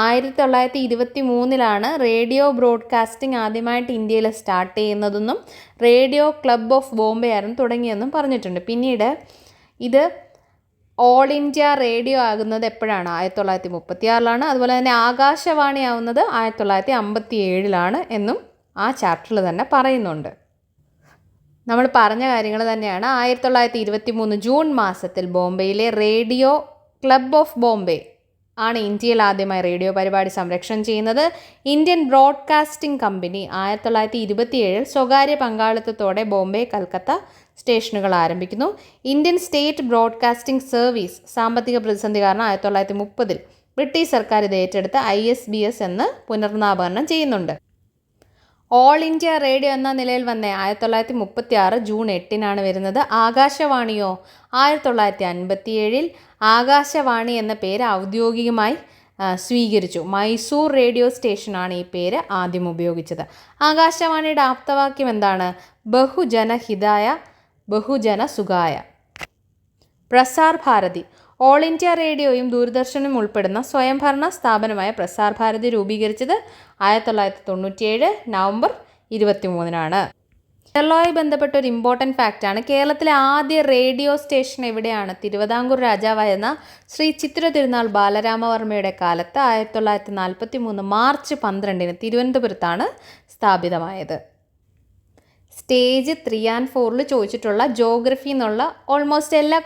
1923 റേഡിയോ ബ്രോഡ്കാസ്റ്റിംഗ് ആദ്യമായിട്ട് ഇന്ത്യയിൽ സ്റ്റാർട്ട് ചെയ്യുന്നതെന്നും റേഡിയോ ക്ലബ് ഓഫ് ബോംബെ ആയിരുന്നു തുടങ്ങിയെന്നും പറഞ്ഞിട്ടുണ്ട്. പിന്നീട് ഇത് ഓൾ ഇന്ത്യ റേഡിയോ ആകുന്നത് എപ്പോഴാണ്? 1936 അതുപോലെ തന്നെ ആകാശവാണി ആവുന്നത് 1957 എന്നും ആ ചാപ്റ്ററിൽ തന്നെ പറയുന്നുണ്ട്. നമ്മൾ പറഞ്ഞ കാര്യങ്ങൾ തന്നെയാണ്. 1923 ജൂൺ മാസത്തിൽ ബോംബെയിലെ റേഡിയോ ക്ലബ് ഓഫ് ബോംബെ ആണ് ഇന്ത്യയിൽ ആദ്യമായി റേഡിയോ പരിപാടി സംരക്ഷണം ചെയ്യുന്നത്. ഇന്ത്യൻ ബ്രോഡ്കാസ്റ്റിംഗ് കമ്പനി 1927 സ്വകാര്യ പങ്കാളിത്തത്തോടെ ബോംബെ, കൽക്കത്ത സ്റ്റേഷനുകൾ ആരംഭിക്കുന്നു. ഇന്ത്യൻ സ്റ്റേറ്റ് ബ്രോഡ്കാസ്റ്റിംഗ് സർവീസ് സാമ്പത്തിക പ്രതിസന്ധി കാരണം 1930 ബ്രിട്ടീഷ് സർക്കാർ ഇത് ഏറ്റെടുത്ത് ISBS എന്ന് പുനർനാമകരണം ചെയ്യുന്നുണ്ട്. ഓൾ ഇന്ത്യ റേഡിയോ എന്ന നിലയിൽ വന്ന 1936 ജൂൺ 8 വരുന്നത്. ആകാശവാണിയോ? 1957 ആകാശവാണി എന്ന പേര് ഔദ്യോഗികമായി സ്വീകരിച്ചു. മൈസൂർ റേഡിയോ സ്റ്റേഷനാണ് ഈ പേര് ആദ്യം ഉപയോഗിച്ചത്. ആകാശവാണിയുടെ ആപ്തവാക്യം എന്താണ്? ബഹുജനഹിതായ ബഹുജന സുഖായ. പ്രസാർ ഭാരതി ഓൾ ഇന്ത്യ റേഡിയോയും ദൂരദർശനും ഉൾപ്പെടുന്ന സ്വയംഭരണ സ്ഥാപനമായ പ്രസാർ ഭാരതി രൂപീകരിച്ചത് 1997 നവംബർ 23 കേരളവുമായി ബന്ധപ്പെട്ട ഒരു ഇമ്പോർട്ടൻറ്റ് ഫാക്റ്റാണ്. കേരളത്തിലെ ആദ്യ റേഡിയോ സ്റ്റേഷൻ എവിടെയാണ്? തിരുവിതാംകൂർ രാജാവായിരുന്ന ശ്രീ ചിത്തിര തിരുനാൾ ബാലരാമവർമ്മയുടെ കാലത്ത് 1943 മാർച്ച് 12 തിരുവനന്തപുരത്താണ് സ്ഥാപിതമായത്. സ്റ്റേജ് 3 and 4 ചോദിച്ചിട്ടുള്ള ജോഗ്രഫി എന്നുള്ള ഓൾമോസ്റ്റ് എല്ലാ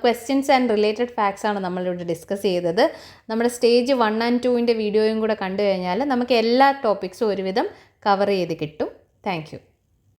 ക്വസ്റ്റ്യൻസ് ആൻഡ് റിലേറ്റഡ് ഫാക്ട്സ് ആണ് നമ്മളിവിടെ ഡിസ്കസ് ചെയ്തത്. നമ്മുടെ സ്റ്റേജ് 1 and 2 വീഡിയോയും കൂടെ കണ്ടു കഴിഞ്ഞാൽ നമുക്ക് എല്ലാ ടോപ്പിക്സും ഒരുവിധം കവർ ചെയ്ത് കിട്ടും. Thank you.